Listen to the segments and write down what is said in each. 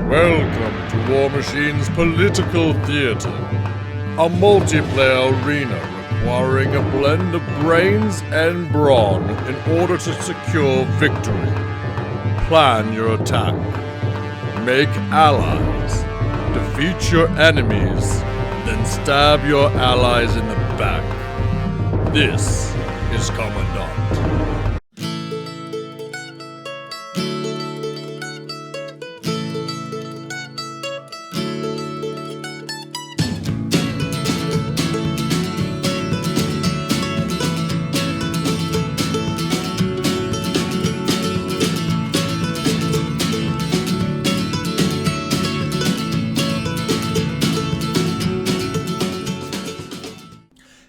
Welcome to Warmachine's Political Theater, a multiplayer arena requiring a blend of brains and brawn in order to secure victory. Plan your attack, make allies, defeat your enemies, then stab your allies in the back. This is Kommandant.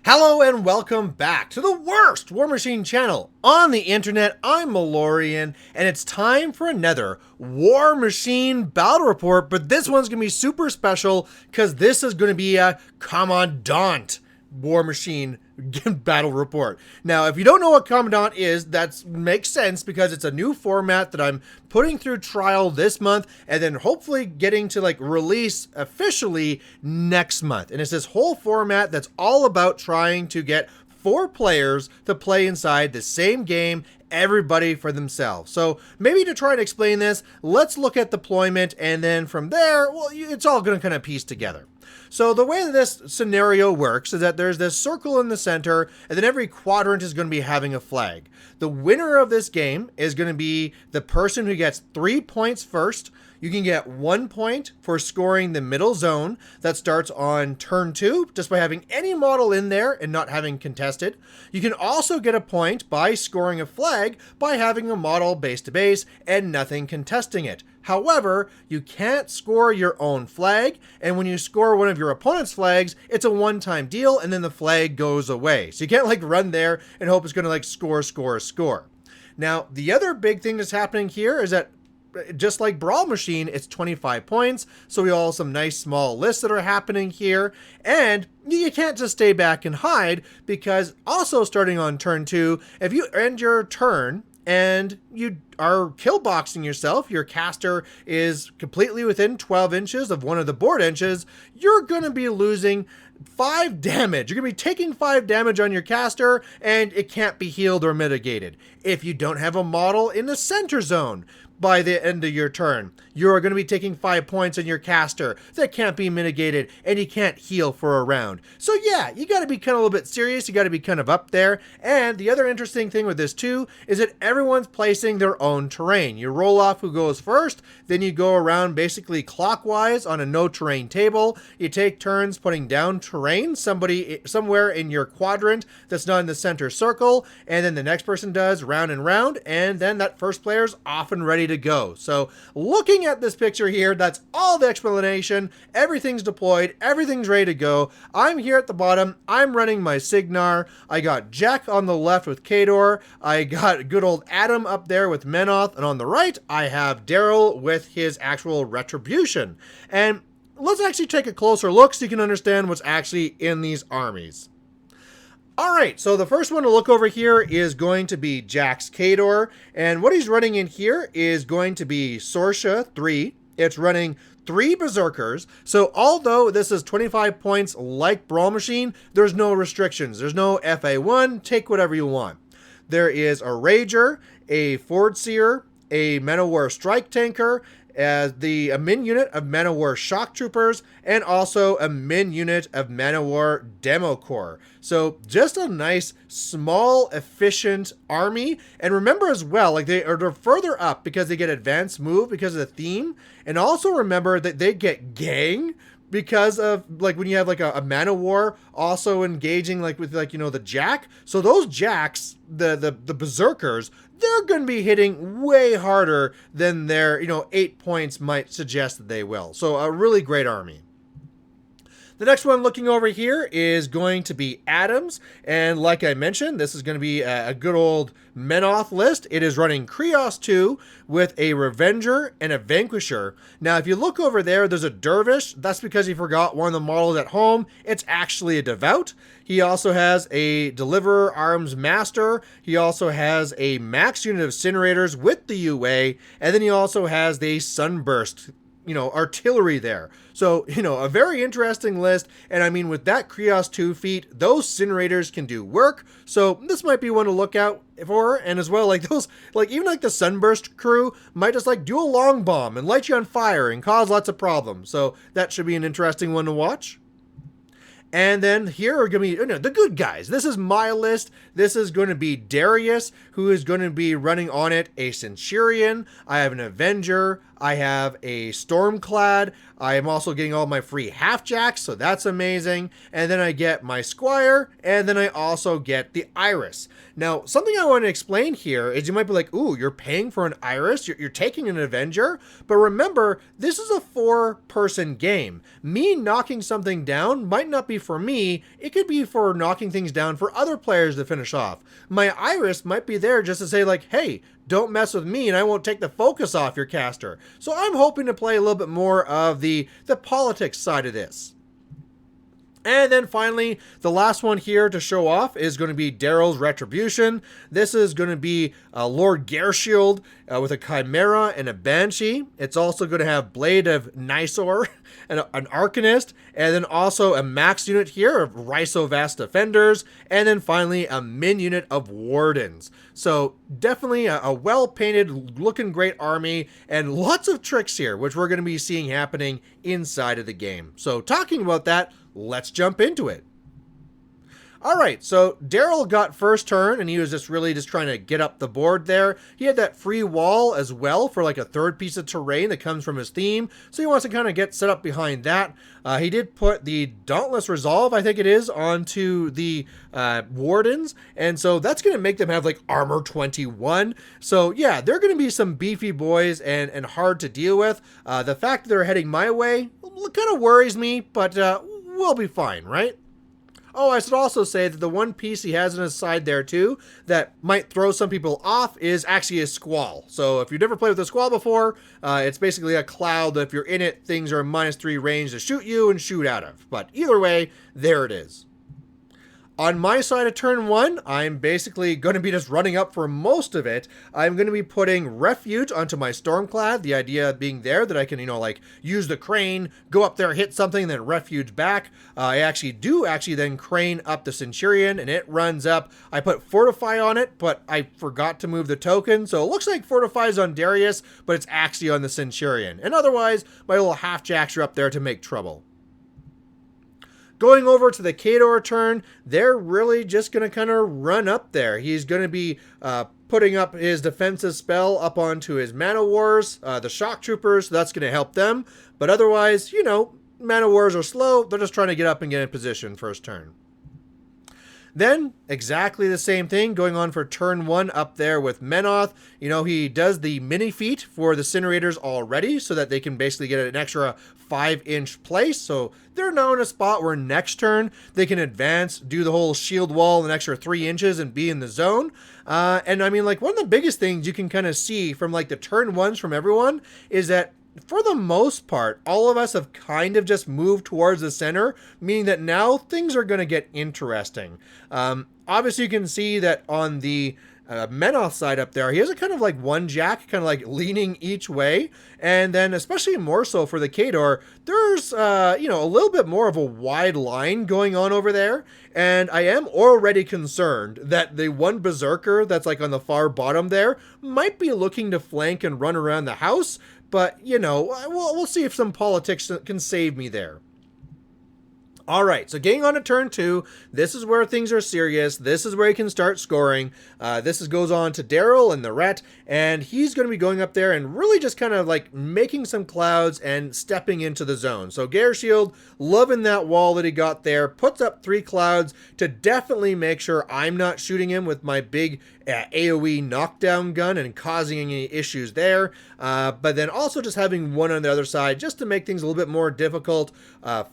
Hello and welcome back to the worst Warmachine channel on the internet. I'm Malorian, and it's time for another Warmachine battle report, but this one's going to be super special because this is going to be a Kommandant Warmachine battle report. Now, if you don't know what Kommandant is, that makes sense because it's a new format that I'm putting through trial this month and then hopefully getting to release officially next month. And it's this whole format that's all about trying to get 4 players to play inside the same game, everybody for themselves. So maybe to try and explain this, let's look at deployment, and then from there, well, it's all going to kind of piece together. So the way that this scenario works is that there's this circle in the center, and then every quadrant is going to be having a flag. The winner of this game is going to be the person who gets 3 points first. You can get 1 point for scoring the middle zone that starts on turn 2, just by having any model in there and not having contested. You can also get a point by scoring a flag by having a model base to base and nothing contesting it. However, you can't score your own flag, and when you score one of your opponent's flags, it's a one-time deal, and then the flag goes away. So you can't run there and hope it's going to score. Now, the other big thing that's happening here is that just like Brawl Machine, it's 25 points, so we all have some nice small lists that are happening here, and you can't just stay back and hide, because also starting on turn 2, if you end your turn and you are killboxing yourself, your caster is completely within 12 inches of one of the board inches, you're going to be losing 5 damage. You're going to be taking 5 damage on your caster, and it can't be healed or mitigated. If you don't have a model in the center zone by the end of your turn, you're going to be taking 5 points on your caster that can't be mitigated, and you can't heal for a round. So yeah, you got to be kind of a little bit serious. You got to be kind of up there. And the other interesting thing with this too is that everyone's placing their own terrain. You roll off who goes first, then you go around basically clockwise on a no terrain table. You take turns putting down terrain somewhere in your quadrant that's not in the center circle, and then the next person does round and round, and then that first player's off and ready to go. So looking at this picture here, that's all the explanation. Everything's deployed, everything's ready to go. I'm here at the bottom, I'm running my Signar. I got Jack on the left with Kador, I got good old Adam up there with Menoth, and on the right I have Daryl with his actual Retribution. And let's actually take a closer look so you can understand what's actually in these armies. Alright, so the first one to look over here is going to be Jack's Kador, and what he's running in here is going to be Sorscha3. It's running 3 Berserkers, so although this is 25 points like Brawl Machine, there's no restrictions. There's no FA1, take whatever you want. There is a Rager, a Ford Seer, a Manowar Strike Tanker, a min unit of Manowar Shock Troopers, and also a min unit of Manowar Demo Corps. So just a nice, small, efficient army. And remember as well, they're further up because they get advanced move because of the theme. And also remember that they get gang because of when you have a Manowar also engaging with the Jack. So those Jacks, the Berserkers, they're going to be hitting way harder than their 8 points might suggest that they will. So a really great army. The next one looking over here is going to be Adams, and like I mentioned, this is going to be a good old Menoth list. It is running Kreoss2 with a Revenger and a Vanquisher. Now, if you look over there, there's a Dervish. That's because he forgot one of the models at home. It's actually a Devout. He also has a Deliverer Arms Master. He also has a max unit of Incinerators with the UA, and then he also has the Sunburst artillery there. So, a very interesting list. And I mean, with that Kreoss2 feat, those incinerators can do work. So this might be one to look out for. And as well, like those, like even like the Sunburst crew might just like do a long bomb and light you on fire and cause lots of problems. So that should be an interesting one to watch. And then here are going to be the good guys. This is my list. This is going to be Darius, who is going to be running on it a Centurion. I have an Avenger. I have a Stormclad. I am also getting all my free half-jacks, so that's amazing. And then I get my Squire, and then I also get the Iris. Now, something I want to explain here is you might be like, ooh, you're paying for an Iris? You're taking an Avenger? But remember, this is a 4-person game. Me knocking something down might not be for me. It could be for knocking things down for other players to finish off. My Iris might be there just to say like, hey, don't mess with me and I won't take the focus off your caster. So I'm hoping to play a little bit more of the politics side of this. And then finally, the last one here to show off is going to be Daryl's Retribution. This is going to be Lord Ghyrrshyld with a Chimera and a Banshee. It's also going to have Blade of Nysor and an Arcanist, and then also a max unit here of Rhysovast Defenders, and then finally a min unit of Wardens. So definitely a well-painted, looking great army, and lots of tricks here, which we're going to be seeing happening inside of the game. So talking about that, let's jump into it. All right, so Daryl got first turn, and he was just really just trying to get up the board there. He had that free wall as well for like a third piece of terrain that comes from his theme, so he wants to kind of get set up behind that. He did put the Dauntless Resolve, I think it is, onto the Wardens, and so that's going to make them have like armor 21. So yeah, they're going to be some beefy boys and hard to deal with. The fact that they're heading my way kind of worries me, but we'll be fine, right? Oh, I should also say that the one piece he has on his side there too that might throw some people off is actually a Squall. So if you've never played with a Squall before, it's basically a cloud that if you're in it, things are -3 range to shoot you and shoot out of. But either way, there it is. On my side of turn 1, I'm basically going to be just running up for most of it. I'm going to be putting Refuge onto my Stormclad, the idea being there that I can, like use the crane, go up there, hit something, and then Refuge back. I actually then crane up the Centurion, and it runs up. I put Fortify on it, but I forgot to move the token, so it looks like Fortify is on Darius, but it's actually on the Centurion. And otherwise, my little half-jacks are up there to make trouble. Going over to the Khador turn, they're really just going to kind of run up there. He's going to be putting up his defensive spell up onto his Mana Wars, the Shock Troopers, so that's going to help them. But otherwise, Mana Wars are slow. They're just trying to get up and get in position first turn. Then, exactly the same thing going on for turn 1 up there with Menoth. He does the mini feat for the Incinerators already so that they can basically get an extra 5-inch place. So they're now in a spot where next turn they can advance, do the whole shield wall an extra 3 inches and be in the zone. And I mean, like one of the biggest things you can kind of see from like the turn 1s from everyone is that for the most part, all of us have kind of just moved towards the center, meaning that now things are going to get interesting. Obviously, you can see that on the Menoth side up there, he has a kind of like one jack, kind of like leaning each way. And then especially more so for the Khador, there's, a little bit more of a wide line going on over there. And I am already concerned that the one Berserker that's like on the far bottom there might be looking to flank and run around the house. But, we'll see if some politics can save me there. All right, so getting on to turn 2, this is where things are serious. This is where he can start scoring. This goes on to Daryl and the Ret, and he's going to be going up there and really just kind of like making some clouds and stepping into the zone. So Ghyrrshyld, loving that wall that he got there, puts up 3 clouds to definitely make sure I'm not shooting him with my big AoE knockdown gun and causing any issues there. But then also just having one on the other side just to make things a little bit more difficult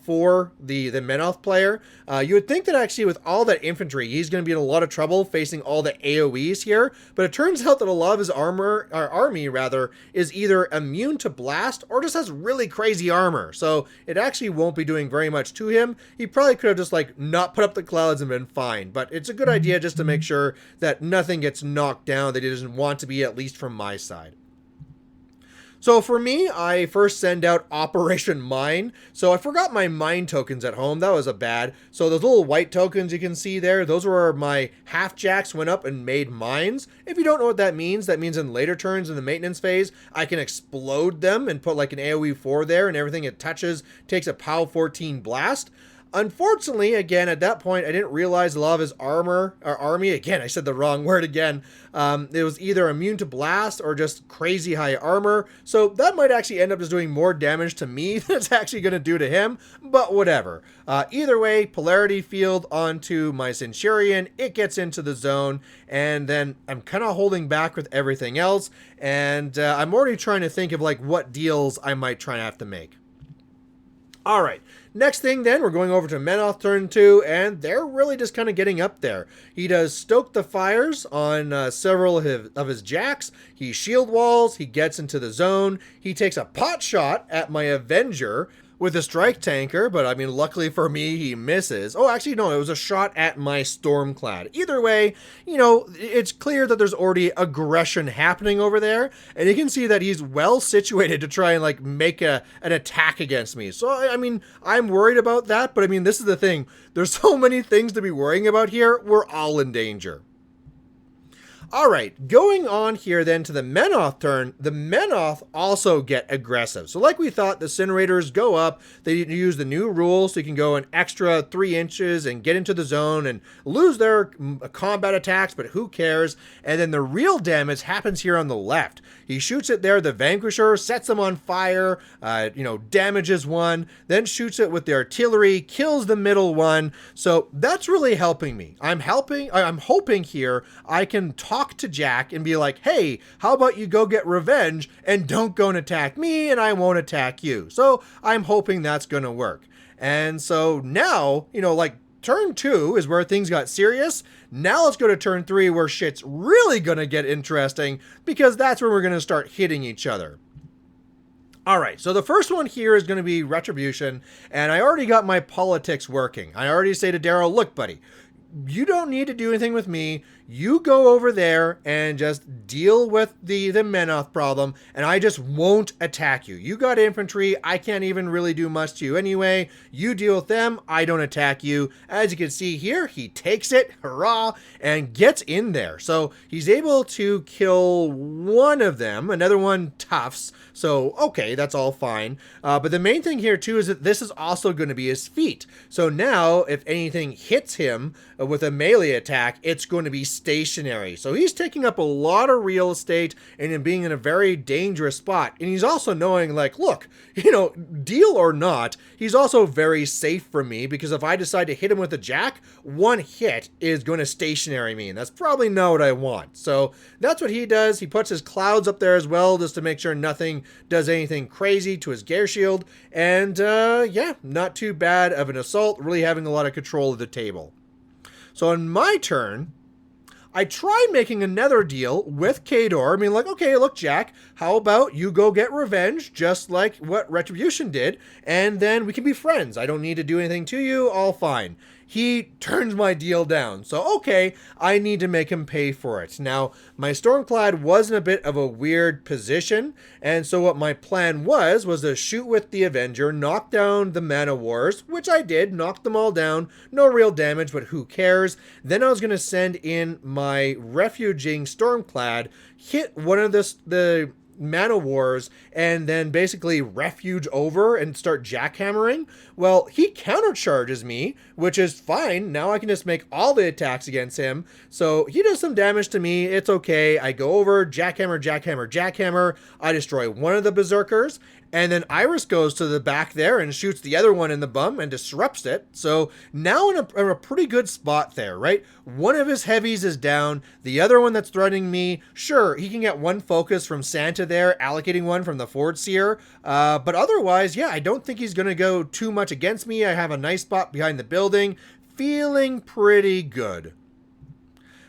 for the Menoth player. You would think that actually with all that infantry, he's going to be in a lot of trouble facing all the AoEs here, but it turns out that a lot of his army is either immune to blast or just has really crazy armor, so it actually won't be doing very much to him. He probably could have just like not put up the clouds and been fine, but it's a good idea just to make sure that nothing gets knocked down that he doesn't want to be, at least from my side. So for me, I first send out Operation Mine. So I forgot my mine tokens at home. That was a bad. So those little white tokens you can see there, those were my half jacks went up and made mines. If you don't know what that means in later turns in the maintenance phase, I can explode them and put like an AoE 4 there, and everything it touches takes a POW 14 blast. Unfortunately, again, at that point, I didn't realize a lot of his army, again, I said the wrong word again, it was either immune to blast or just crazy high armor, so that might actually end up just doing more damage to me than it's actually going to do to him, but whatever. Either way, polarity field onto my Centurion, it gets into the zone, and then I'm kind of holding back with everything else, and I'm already trying to think of like what deals I might try to have to make. All right, next thing then, we're going over to Menoth turn 2, and they're really just kind of getting up there. He does stoke the fires on several of his jacks. He shield walls, he gets into the zone, he takes a pot shot at my Avenger with a strike tanker, but I mean, luckily for me, he misses. Oh, actually, no, it was a shot at my Stormclad. Either way, you know, it's clear that there's already aggression happening over there, and you can see that he's well situated to try and, like, make an attack against me. So, I mean, I'm worried about that, but I mean, this is the thing. There's so many things to be worrying about here. We're all in danger. All right, going on here then to the Menoth turn, the Menoth also get aggressive. So like we thought, the Incinerators go up, they use the new rule so you can go an extra 3 inches and get into the zone and lose their combat attacks, but who cares? And then the real damage happens here on the left. He shoots it there, the Vanquisher, sets them on fire, damages one, then shoots it with the artillery, kills the middle one. So that's really helping me. I'm hoping here I can talk to Jack and be like, hey, how about you go get revenge and don't go and attack me and I won't attack you. So I'm hoping that's going to work. And so now, like turn 2 is where things got serious. Now let's go to turn 3 where shit's really going to get interesting because that's where we're going to start hitting each other. All right, so the first one here is going to be Retribution, and I already got my politics working. I already say to Daryl, look, buddy, you don't need to do anything with me. You go over there and just deal with the Menoth problem, and I just won't attack you. You got infantry. I can't even really do much to you anyway. You deal with them. I don't attack you. As you can see here, he takes it, hurrah, and gets in there. So he's able to kill one of them. Another one toughs. So, okay, that's all fine. But the main thing here, too, is that this is also going to be his feat. So now, if anything hits him with a melee attack, it's going to be stationary. So he's taking up a lot of real estate and being in a very dangerous spot. And he's also knowing, like, look, deal or not, he's also very safe for me because if I decide to hit him with a jack, one hit is going to stationary me. And that's probably not what I want. So that's what he does. He puts his clouds up there as well just to make sure nothing does anything crazy to his Ghyrrshyld. And yeah, not too bad of an assault, really having a lot of control of the table. So on my turn, I tried making another deal with Khador. I mean, like, okay, look, Jack, how about you go get revenge, just like what Retribution did, and then we can be friends. I don't need to do anything to you, all fine. He turns my deal down. So, okay, I need to make him pay for it. Now, my Stormclad was in a bit of a weird position, and so what my plan was to shoot with the Avenger, knock down the Man-O-Wars, which I did, knocked them all down, no real damage, but who cares. Then I was going to send in my Refuging Stormclad, hit one of the Man-O-Wars, and then basically refuge over and start jackhammering. Well, he countercharges me, which is fine. Now I can just make all the attacks against him. So he does some damage to me. It's okay. I go over, jackhammer, jackhammer, jackhammer. I destroy one of the berserkers. And then Iris goes to the back there and shoots the other one in the bum and disrupts it. So now in a pretty good spot there, right? One of his heavies is down. The other one that's threatening me, sure, he can get one focus from Santa there, allocating one from the Ford Seer. But otherwise, yeah, I don't think he's going to go too much against me. I have a nice spot behind the building. Feeling pretty good.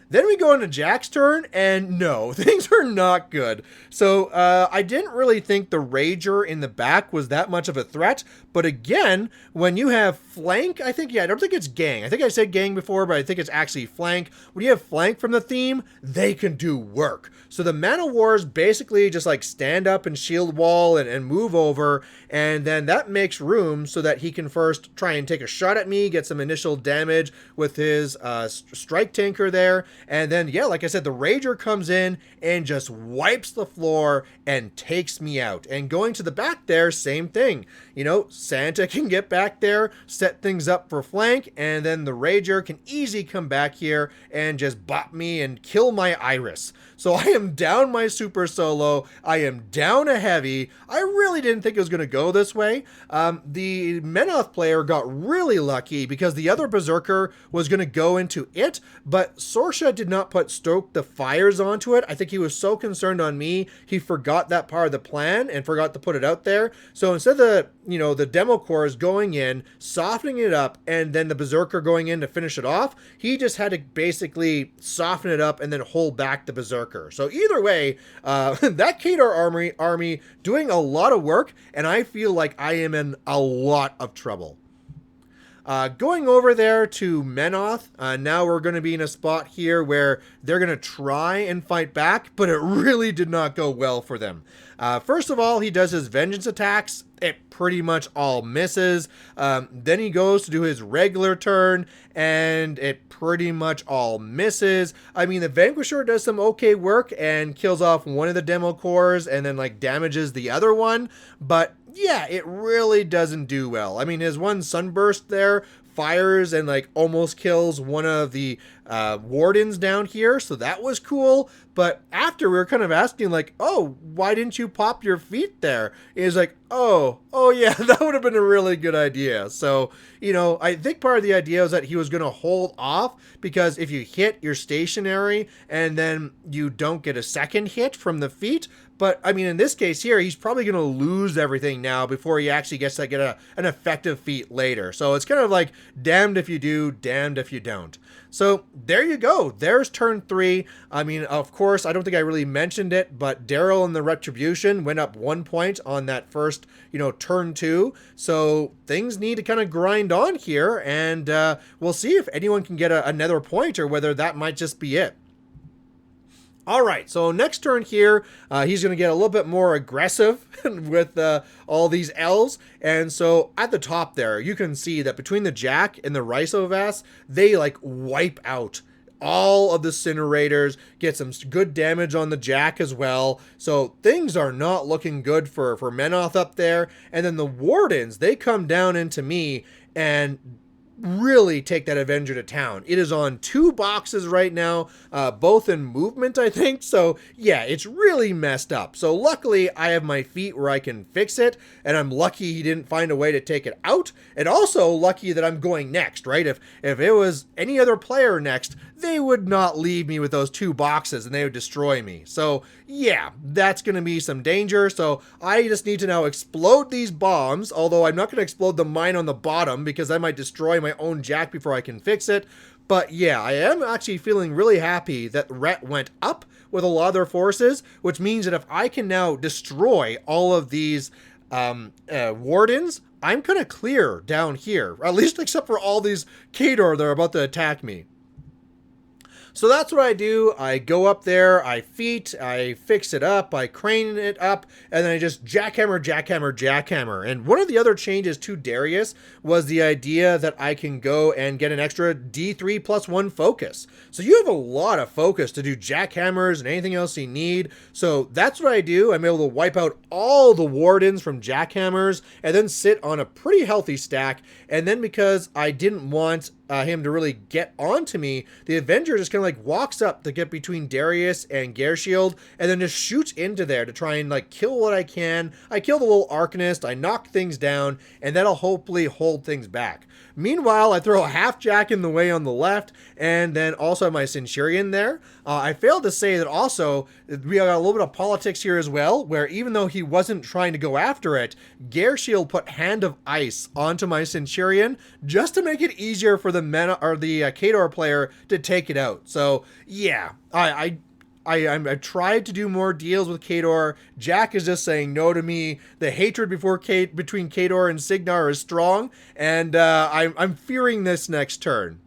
Then we go into Jack's turn, and no, things are not good. So I didn't really think the Rager in the back was that much of a threat. But again, when you have flank, I don't think it's gang. I think I said gang before, but I think it's actually flank. When you have flank from the theme, they can do work. So the Man of Wars basically just like stand up and shield wall and move over, and then that makes room so that he can first try and take a shot at me, get some initial damage with his strike tanker there. And then, yeah, like I said, the Rager comes in and just wipes the floor and takes me out. And going to the back there, same thing. You know, Santa can get back there, set things up for flank, and then the Rager can easily come back here and just bop me and kill my Iris. So I am down my super solo. I am down a heavy. I really didn't think it was going to go this way. The Menoth player got really lucky because the other Berserker was going to go into it, but Sorscha did not put Stoke the Fires onto it. I think he was so concerned on me, he forgot that part of the plan and forgot to put it out there. So instead of the demo cores going in, softening it up, and then the Berserker going in to finish it off, he just had to basically soften it up and then hold back the Berserker. So either way, that Kadar army doing a lot of work, and I feel like I am in a lot of trouble. Going over there to Menoth, now we're going to be in a spot here where they're going to try and fight back, but it really did not go well for them. First of all, he does his vengeance attacks. It pretty much all misses. Then he goes to do his regular turn, and it pretty much all misses. I mean, the Vanquisher does some okay work and kills off one of the demo cores and then like damages the other one, but yeah, it really doesn't do well. I mean, his one Sunburst there fires and like almost kills one of the wardens down here, so that was cool. But after we were kind of asking like, oh, why didn't you pop your feet there? He's like, oh yeah, that would have been a really good idea. So, I think part of the idea was that he was going to hold off, because if you hit, you're stationary, and then you don't get a second hit from the feet. But, I mean, in this case here, he's probably going to lose everything now before he actually gets to get an effective feat later. So it's kind of like damned if you do, damned if you don't. So there you go. There's turn 3. I mean, of course, I don't think I really mentioned it, but Daryl and the Retribution went up 1 point on that first, turn 2. So things need to kind of grind on here, and we'll see if anyone can get another point or whether that might just be it. All right, so next turn here, he's going to get a little bit more aggressive with all these elves. And so at the top there, you can see that between the Jack and the Rhysovas, they like wipe out all of the Incinerators, get some good damage on the Jack as well. So things are not looking good for Menoth up there. And then the Wardens, they come down into me and really take that Avenger to town. It is on 2 boxes right now, both in movement, I think. So yeah, it's really messed up. So luckily I have my feet where I can fix it, and I'm lucky he didn't find a way to take it out, and also lucky that I'm going next, right? If it was any other player next, they would not leave me with those 2 boxes and they would destroy me. So yeah, that's going to be some danger. So I just need to now explode these bombs, although I'm not going to explode the mine on the bottom because I might destroy my own Jack before I can fix it. But yeah, I am actually feeling really happy that Ret went up with a lot of their forces, which means that if I can now destroy all of these wardens, I'm kind of clear down here, at least except for all these Kadar that are about to attack me. So that's what I do. I go up there, I feat, I fix it up, I crane it up, and then I just jackhammer, jackhammer, jackhammer. And one of the other changes to Darius was the idea that I can go and get an extra D3 plus 1 focus. So you have a lot of focus to do jackhammers and anything else you need. So that's what I do. I'm able to wipe out all the wardens from jackhammers and then sit on a pretty healthy stack. And then because I didn't want him to really get onto me, the Avenger just kind of like walks up to get between Darius and Ghyrrshyld and then just shoots into there to try and like kill what I can. I kill the little Arcanist, I knock things down, and that'll hopefully hold things back. Meanwhile, I throw a half Jack in the way on the left, and then also my Centurion there. I failed to say that also we got a little bit of politics here as well, where even though he wasn't trying to go after it, Ghyrrshyld put Hand of Ice onto my Centurion just to make it easier for the Khador player to take it out. So yeah, I tried to do more deals with Khador. Jack is just saying no to me. The hatred between Khador and Signar is strong, and I'm fearing this next turn.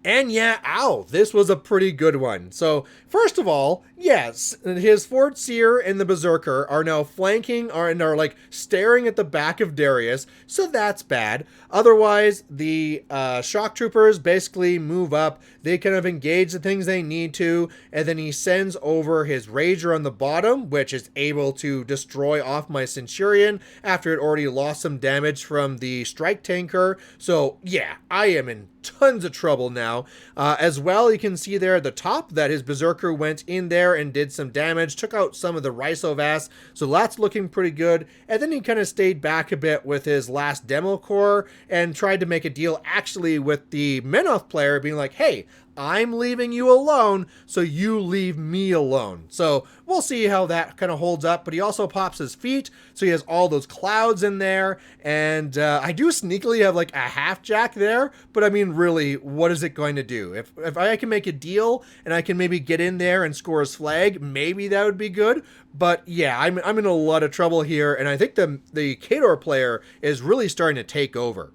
And yeah, ow, this was a pretty good one. So, first of all, yes, his Fort Seer and the Berserker are now flanking and are like staring at the back of Darius, so that's bad. Otherwise, the shock troopers basically move up. They kind of engage the things they need to, and then he sends over his Rager on the bottom, which is able to destroy off my Centurion after it already lost some damage from the strike tanker. So yeah, I am in tons of trouble now. As well, you can see there at the top that his Berserker went in there and did some damage, took out some of the Rysovas, so that's looking pretty good. And then he kind of stayed back a bit with his last Demo Corps and tried to make a deal actually with the Menoth player, being like, hey, I'm leaving you alone, so you leave me alone. So we'll see how that kind of holds up, but he also pops his feet, so he has all those clouds in there, and I do sneakily have like a half jack there, but I mean, really, what is it going to do? If I can make a deal, and I can maybe get in there and score his flag, maybe that would be good, but yeah, I'm in a lot of trouble here, and I think the Khador player is really starting to take over.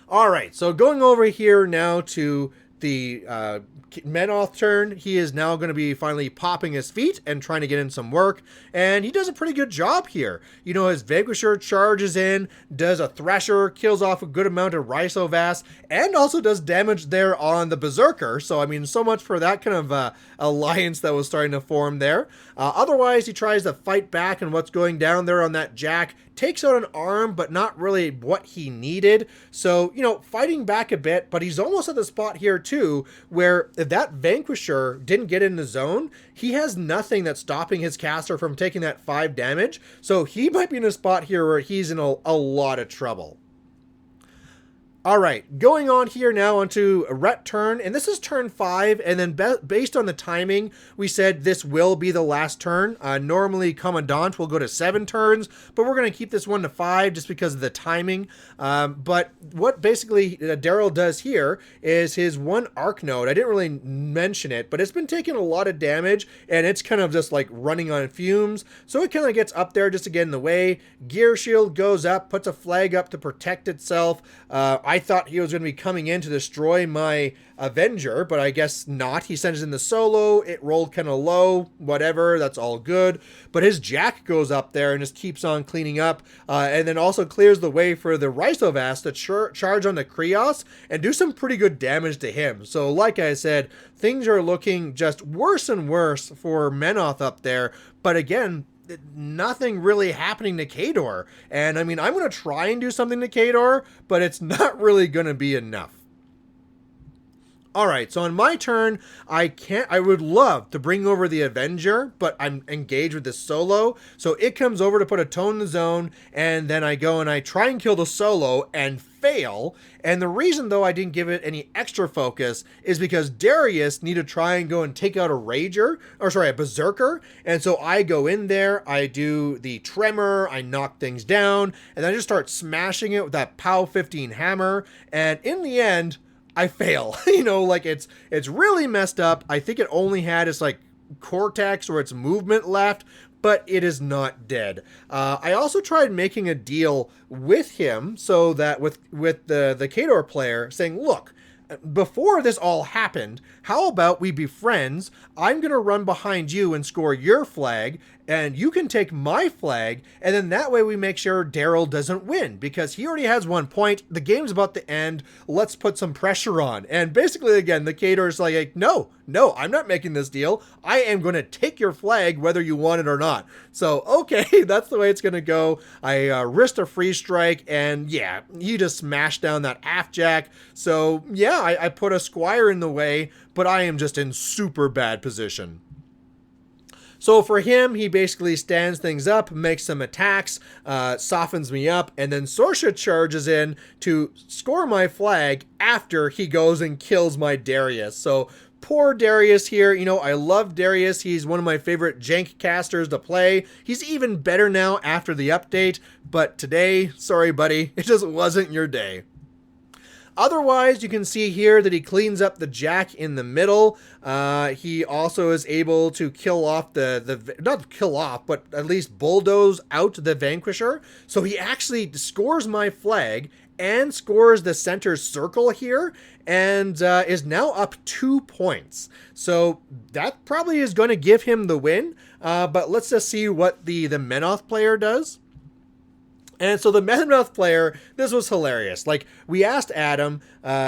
Alright, so going over here now to the Menoth turn, he is now going to be finally popping his feet and trying to get in some work, and he does a pretty good job here. You know, his Vanquisher charges in, does a Thresher, kills off a good amount of Rysovas, and also does damage there on the Berserker, so I mean, so much for that kind of alliance that was starting to form there. Otherwise, he tries to fight back and what's going down there on that Jack, takes out an arm, but not really what he needed. So, you know, fighting back a bit, but he's almost at the spot here too, where if that Vanquisher didn't get in the zone, he has nothing that's stopping his caster from taking that 5 damage. So he might be in a spot here where he's in a lot of trouble. Alright, going on here now onto a Ret turn, and this is turn 5, and then based on the timing, we said this will be the last turn. Normally, Kommandant will go to 7 turns, but we're going to keep this one to 5 just because of the timing. But what basically Daryl does here is his one arc node, I didn't really mention it, but it's been taking a lot of damage, and it's kind of just like running on fumes, so it kind of gets up there just to get in the way. Ghyrrshyld goes up, puts a flag up to protect itself. I thought he was going to be coming in to destroy my Avenger, but I guess not. He sends in the solo, it rolled kind of low, whatever, that's all good. But his Jack goes up there and just keeps on cleaning up, and then also clears the way for the Rysovas to charge on the Kreoss and do some pretty good damage to him. So like I said, things are looking just worse and worse for Menoth up there, but again, nothing really happening to Khador. And I mean, I'm going to try and do something to Khador, but it's not really going to be enough. Alright, so on my turn, I would love to bring over the Avenger, but I'm engaged with the solo, so it comes over to put a tone in the zone, and then I go and I try and kill the solo, and fail. And the reason, though, I didn't give it any extra focus is because Darius needed to try and go and take out a Berserker, and so I go in there, I do the Tremor, I knock things down, and then I just start smashing it with that POW 15 hammer, and in the end, I fail. You know, like it's really messed up. I think it only had its like cortex or its movement left, but it is not dead. I also tried making a deal with him so that with the Khador player saying, look, before this all happened, how about we be friends? I'm going to run behind you and score your flag, and you can take my flag, and then that way we make sure Daryl doesn't win, because he already has 1 point, the game's about to end, let's put some pressure on. And basically, again, the Khador's like, no, I'm not making this deal, I am going to take your flag whether you want it or not. So, okay, that's the way it's going to go. I risked a free strike, and yeah, he just smashed down that half-jack, so yeah, I put a Squire in the way, but I am just in super bad position. So for him, he basically stands things up, makes some attacks, softens me up, and then Sorscha charges in to score my flag after he goes and kills my Darius. So poor Darius here. You know, I love Darius. He's one of my favorite jank casters to play. He's even better now after the update, but today, sorry buddy, it just wasn't your day. Otherwise, you can see here that he cleans up the jack in the middle. He also is able to kill off not kill off, but at least bulldoze out the Vanquisher. So he actually scores my flag and scores the center circle here, and is now up 2 points. So that probably is going to give him the win. But let's just see what the Menoth player does. And so the Menoth player, this was hilarious. Like, we asked Adam,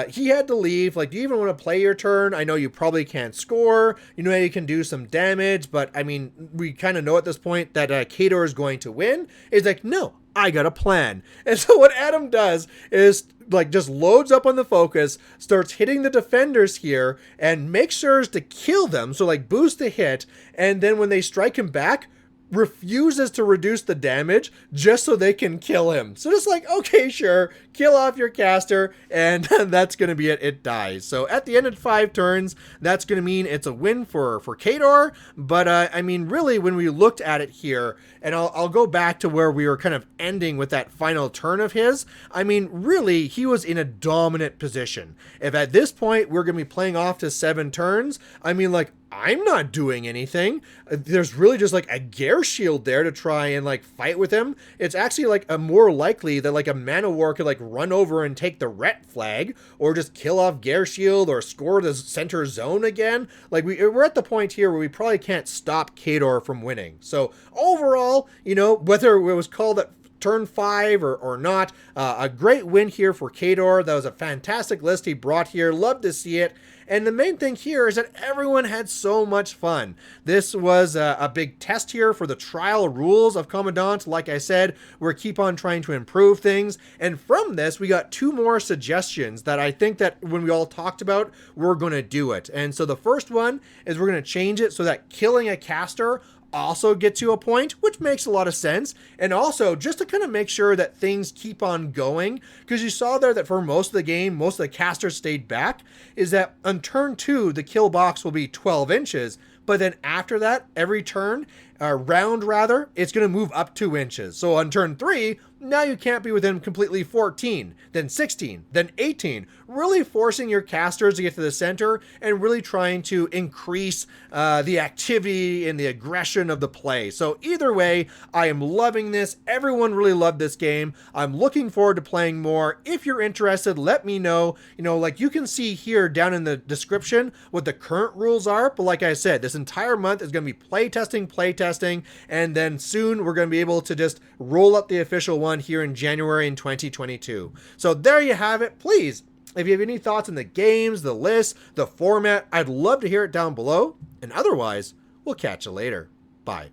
he had to leave. Like, do you even want to play your turn? I know you probably can't score. You know you can do some damage, but I mean, we kind of know at this point that Khador is going to win. He's like, no, I got a plan. And so what Adam does is like just loads up on the focus, starts hitting the defenders here, and makes sure to kill them. So like boost the hit, and then when they strike him back, refuses to reduce the damage just so they can kill him. So just like, okay, sure, kill off your caster, and that's going to be it. It dies. So at the end of 5 turns, that's going to mean it's a win for Khador. But I mean, really, when we looked at it here, and I'll go back to where we were kind of ending with that final turn of his. I mean, really, he was in a dominant position. If at this point we're going to be playing off to 7 turns, I mean, like, I'm not doing anything. There's really just like a Ghyrrshyld there to try and like fight with him. It's actually like a more likely that like a Man of War could like run over and take the ret flag, or just kill off Ghyrrshyld, or score the center zone again. Like we're at the point here where we probably can't stop Khador from winning. So overall, you know, whether it was called at turn 5 or not, a great win here for Khador. That was a fantastic list he brought here. Love to see it. And the main thing here is that everyone had so much fun. This was a big test here for the trial rules of Kommandant. Like I said, we're keep on trying to improve things. And from this, we got 2 more suggestions that I think that when we all talked about, we're going to do it. And so the first one is we're going to change it so that killing a caster also gets you a point, which makes a lot of sense. And also just to kind of make sure that things keep on going, because you saw there that for most of the game, most of the casters stayed back, is that on turn 2, the kill box will be 12 inches. But then after that, every turn, round rather, it's going to move up 2 inches. So on turn 3, now you can't be within completely 14, then 16, then 18, really forcing your casters to get to the center and really trying to increase the activity and the aggression of the play. So either way, I am loving this. Everyone really loved this game. I'm looking forward to playing more. If you're interested, let me know. You know, like you can see here down in the description what the current rules are. But like I said, this entire month is going to be playtesting, and then soon we're going to be able to just roll up the official one here in January in 2022. So there you have it. Please, if you have any thoughts on the games, the list, the format, I'd love to hear it down below. And otherwise, we'll catch you later. Bye.